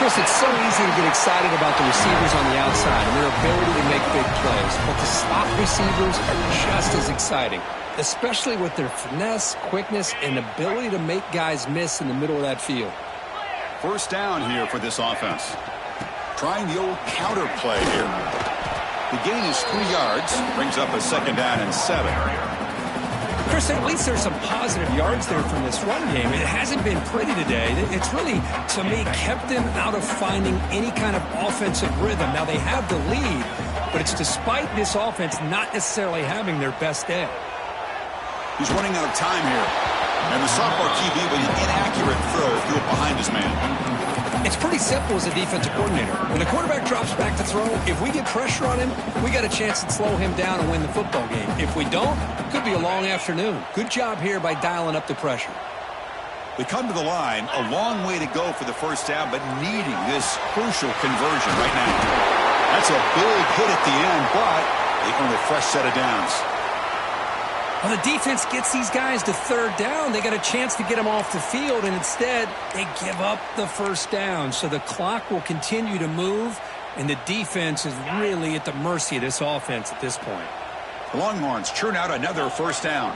Chris, it's so easy to get excited about the receivers on the outside and their ability to make big plays. But the slot receivers are just as exciting, especially with their finesse, quickness, and ability to make guys miss in the middle of that field. 1st down here for this offense. Trying the old counter play here. The gain is 3 yards. Brings up a 2nd down and 7. Chris, at least there's some positive yards there from this run game. It hasn't been pretty today. It's really, to me, kept them out of finding any kind of offensive rhythm. Now, they have the lead, but it's despite this offense not necessarily having their best day. He's running out of time here. And the sophomore QB with an inaccurate throw threw it behind his man. It's pretty simple as a defensive coordinator. When the quarterback drops back to throw, if we get pressure on him, we got a chance to slow him down and win the football game. If we don't, it could be a long afternoon. Good job here by dialing up the pressure. We come to the line, a long way to go for the 1st down, but needing this crucial conversion right now. That's a big hit at the end, but they earn a fresh set of downs. Well, the defense gets these guys to third down. They got a chance to get them off the field, and instead they give up the first down. So the clock will continue to move, and the defense is really at the mercy of this offense at this point. The Longhorns churn out another first down.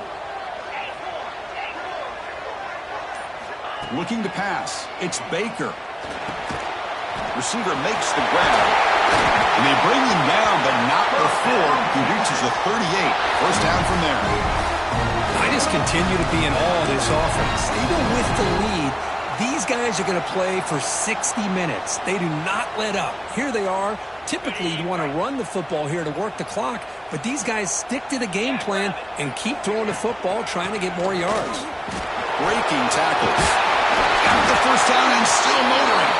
Looking to pass. It's Baker. Receiver makes the grab. And they bring him down, but not before he reaches the 38. First down from there. I just continue to be in awe of this offense. Even with the lead, these guys are going to play for 60 minutes. They do not let up. Here they are. Typically, you want to run the football here to work the clock, but these guys stick to the game plan and keep throwing the football, trying to get more yards. Breaking tackles. Got the first down and still motoring.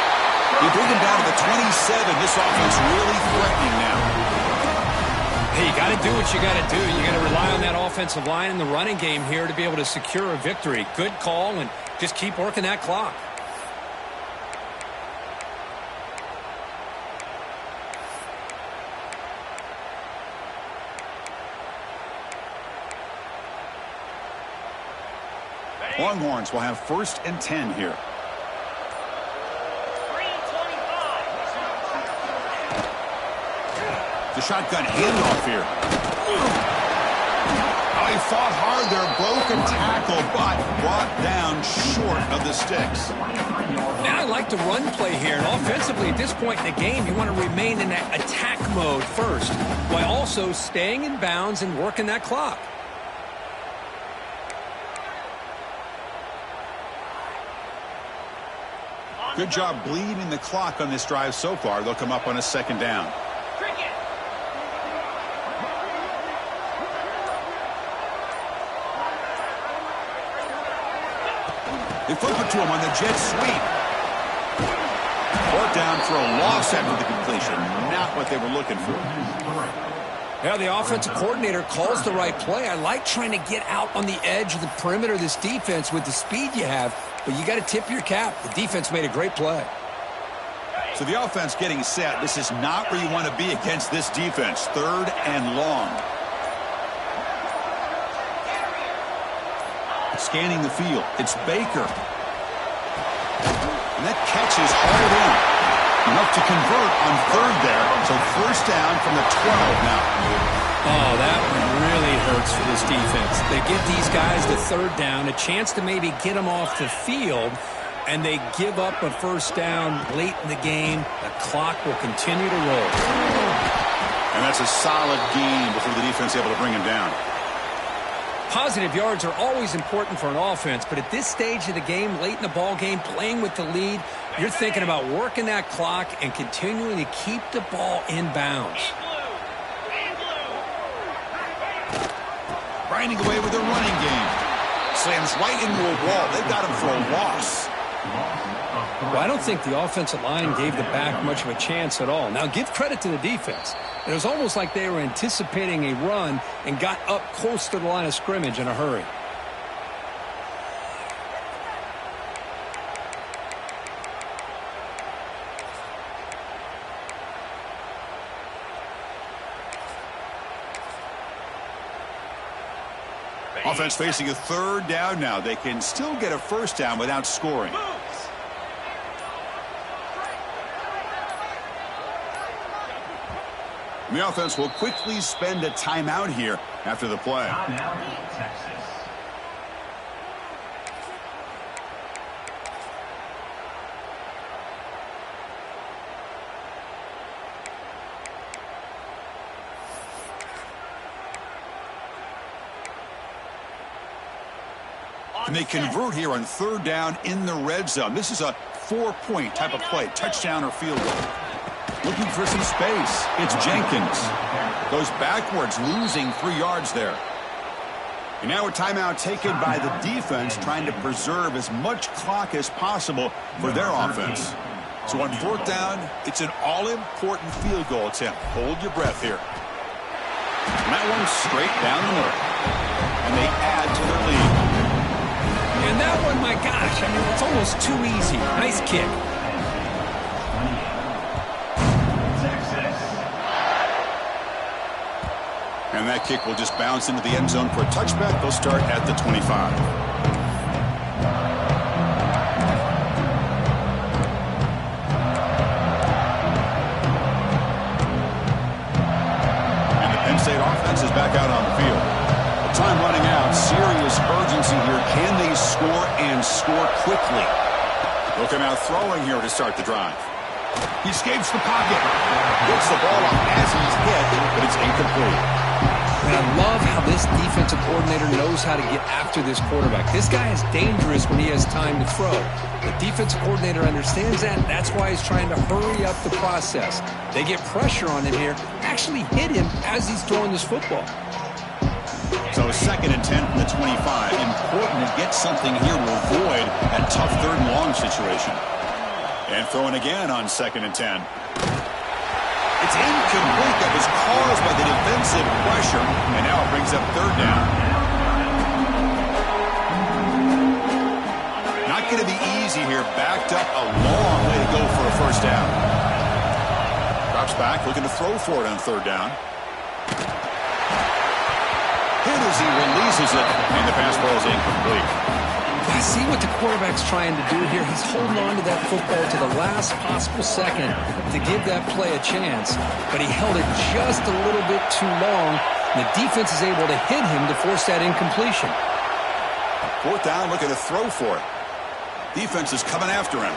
You bring him down to the 27. This offense really threatening now. Hey, you got to do what you got to do. You got to rely on that offensive line and the running game here to be able to secure a victory. Good call, and just keep working that clock. Longhorns will have 1st and 10 here. The shotgun handoff here. Oh, he fought hard there. Broken tackle, but brought down short of the sticks. Now I like the run play here. And offensively, at this point in the game, you want to remain in that attack mode first, while also staying in bounds and working that clock. Good job bleeding the clock on this drive so far. They'll come up on a 2nd down. They flip it to him on the jet sweep. Brought down for a loss after the completion. Not what they were looking for. Yeah, the offensive coordinator calls the right play. I like trying to get out on the edge of the perimeter of this defense with the speed you have, but you got to tip your cap. The defense made a great play. So the offense getting set. This is not where you want to be against this defense. 3rd and long. Scanning the field. It's Baker. And that catch is hauled in. Enough to convert on 3rd there. So 1st down from the 12 now. Oh, that one really hurts for this defense. They give these guys the 3rd down, a chance to maybe get them off the field, and they give up a 1st down late in the game. The clock will continue to roll. And that's a solid gain before the defense is able to bring him down. Positive yards are always important for an offense, but at this stage of the game, late in the ball game, playing with the lead, you're thinking about working that clock and continuing to keep the ball in bounds. Grinding away with a running game. Slams right into a wall. They've got him for a loss. Well, I don't think the offensive line gave the back much of a chance at all. Now, give credit to the defense. It was almost like they were anticipating a run and got up close to the line of scrimmage in a hurry. Offense facing a 3rd down now. They can still get a 1st down without scoring. And the offense will quickly spend a timeout here after the play. And they convert here on 3rd down in the red zone. This is a 4-point type of play, touchdown or field goal. Looking for some space. It's Jenkins. Goes backwards, losing 3 yards there. And now a timeout taken by the defense, trying to preserve as much clock as possible for their offense. So on 4th down, it's an all-important field goal attempt. Hold your breath here. And that one's straight down the middle. And they add to their lead. And that one, my gosh, I mean, it's almost too easy. Nice kick. And that kick will just bounce into the end zone for a touchback. They'll start at the 25. And the Penn State offense is back out on the field. Time running out. Serious urgency here. Can they score and score quickly? They'll come out throwing here to start the drive. He escapes the pocket. Gets the ball off as he's hit, but it's incomplete. And I love how this defensive coordinator knows how to get after this quarterback. This guy is dangerous when he has time to throw. The defensive coordinator understands that. That's why he's trying to hurry up the process. They get pressure on him here, actually hit him as he's throwing this football. So 2nd and 10 from the 25. Important to get something here to avoid that tough 3rd and long situation. And throwing again on 2nd and 10. It's incomplete. That was caused by the defensive pressure. And now it brings up 3rd down. Not going to be easy here. Backed up a long way to go for a 1st down. Drops back, looking to throw for it on 3rd down. Hit as he releases it, and the pass ball is incomplete. I see what the quarterback's trying to do here. He's holding on to that football to the last possible second to give that play a chance. But he held it just a little bit too long. And the defense is able to hit him to force that incompletion. 4th down, looking to throw for it. Defense is coming after him.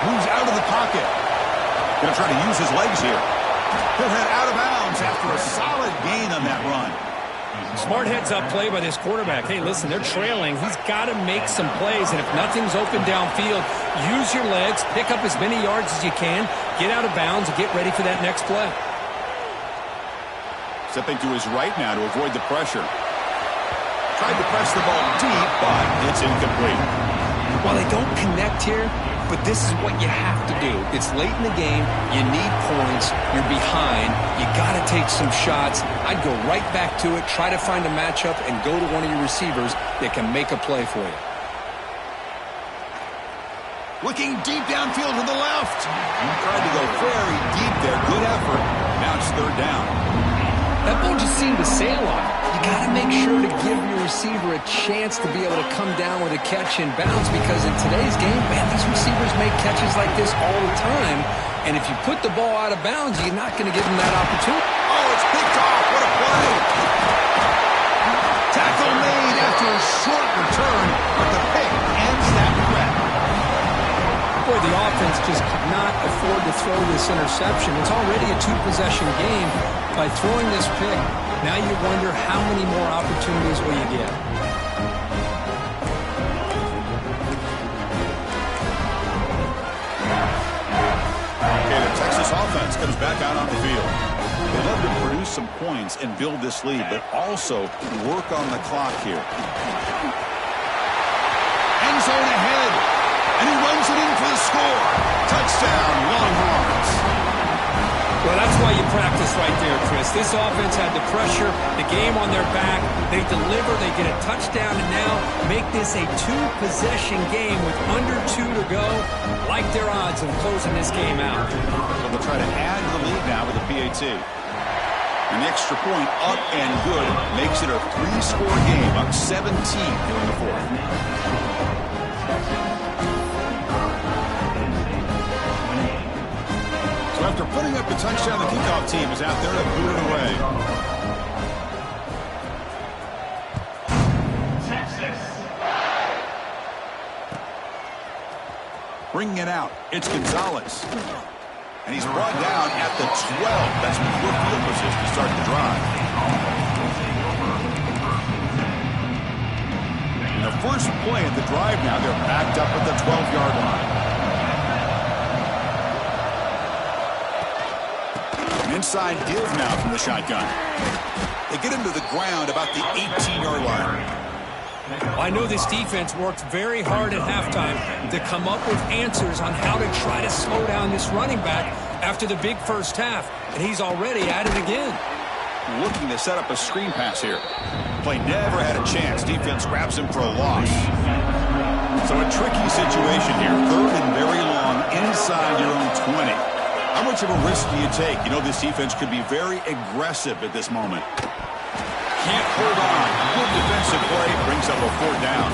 Moves out of the pocket. Going to try to use his legs here. He'll head out of bounds after a solid gain on that run. Smart heads-up play by this quarterback. Hey, listen, they're trailing. He's got to make some plays, and if nothing's open downfield, use your legs, pick up as many yards as you can, get out of bounds, and get ready for that next play. Stepping to his right now to avoid the pressure. Tried to press the ball deep, but it's incomplete. Well, they don't connect here, but this is what you have to do. It's late in the game. You need points. You're behind. You got to take some shots. I'd go right back to it, try to find a matchup, and go to one of your receivers that can make a play for you. Looking deep downfield to the left. Tried to go very deep there. Good effort. Now it's 3rd down. That ball just seemed to sail on it. You got to make sure to give your receiver a chance to be able to come down with a catch and bounce, because in today's game, man, these receivers make catches like this all the time. And if you put the ball out of bounds, you're not going to give them that opportunity. Oh, it's picked off. What a play. Tackle made after a short return, but the pick ends that threat. Boy, the offense just could not afford to throw this interception. It's already a 2-possession game. By throwing this pick, now you wonder how many more opportunities will you get. Okay, the Texas offense comes back out on the field. They love to produce some points and build this lead, but also work on the clock here. End zone ahead, and he runs it in for the score. Touchdown, Longhorns. Well, that's why you practice right there, Chris. This offense had the pressure, the game on their back. They deliver, they get a touchdown, and now make this a 2-possession game with under 2 to go. Like their odds of closing this game out. So they'll try to add to the lead now with a PAT. And the extra point up and good makes it a 3-score game, up 17 here in the 4th. So after putting up the touchdown, the kickoff team is out there to boot it away. Texas. Bringing it out, it's Gonzalez. And he's brought down at the 12. That's good field position to start the drive. And the first play of the drive now, they're backed up at the 12-yard line. Inside give now from the shotgun. They get him to the ground about the 18-yard line. I know this defense worked very hard at halftime to come up with answers on how to try to slow down this running back after the big first half, and he's already at it again. Looking to set up a screen pass here. Play never had a chance. Defense grabs him for a loss. So a tricky situation here. 3rd and very long inside your own 20. How much of a risk do you take? You know, this defense could be very aggressive at this moment. Can't hold on. Good defensive play brings up a 4th down.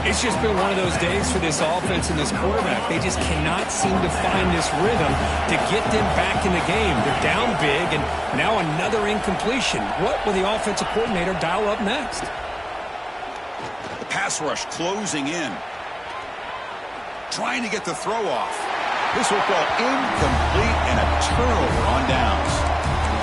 It's just been one of those days for this offense and this quarterback. They just cannot seem to find this rhythm to get them back in the game. They're down big, and now another incompletion. What will the offensive coordinator dial up next? The pass rush closing in. Trying to get the throw off. This will fall incomplete and a turnover on downs.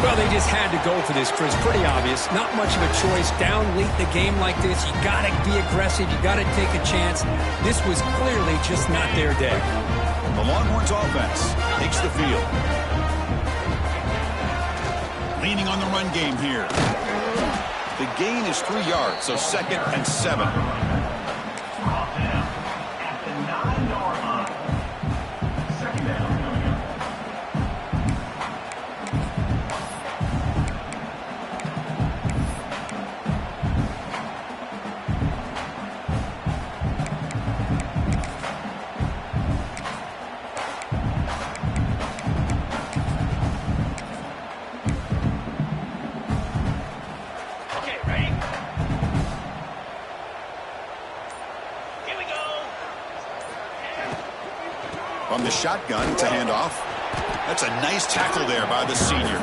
Well, they just had to go for this, Chris. Pretty obvious. Not much of a choice. Down late in the game like this, you got to be aggressive. You got to take a chance. This was clearly just not their day. The Longhorns offense takes the field. Leaning on the run game here. The gain is 3 yards, so 2nd and 7. From the shotgun, it's a handoff. That's a nice tackle there by the senior.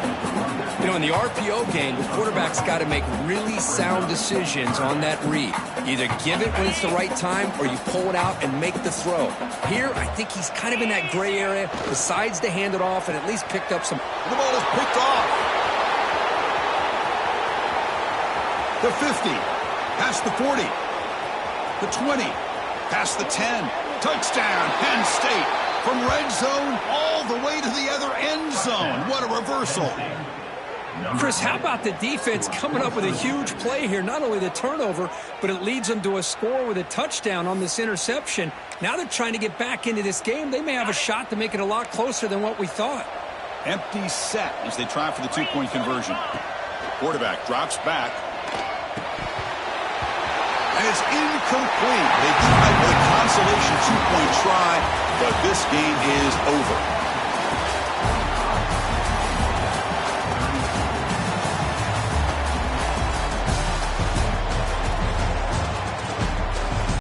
You know, in the RPO game, the quarterback's got to make really sound decisions on that read. Either give it when it's the right time or you pull it out and make the throw. Here, I think he's kind of in that gray area, decides to hand it off and at least picked up some. The ball is picked off. The 50, past the 40, the 20, past the 10. Touchdown, Penn State. From red zone all the way to the other end zone. What a reversal. Chris, how about the defense coming up with a huge play here? Not only the turnover, but it leads them to a score with a touchdown on this interception. Now they're trying to get back into this game. They may have a shot to make it a lot closer than what we thought. Empty set as they try for the 2-point conversion. Quarterback drops back. And it's incomplete. They tried with a consolation 2-point try, but this game is over.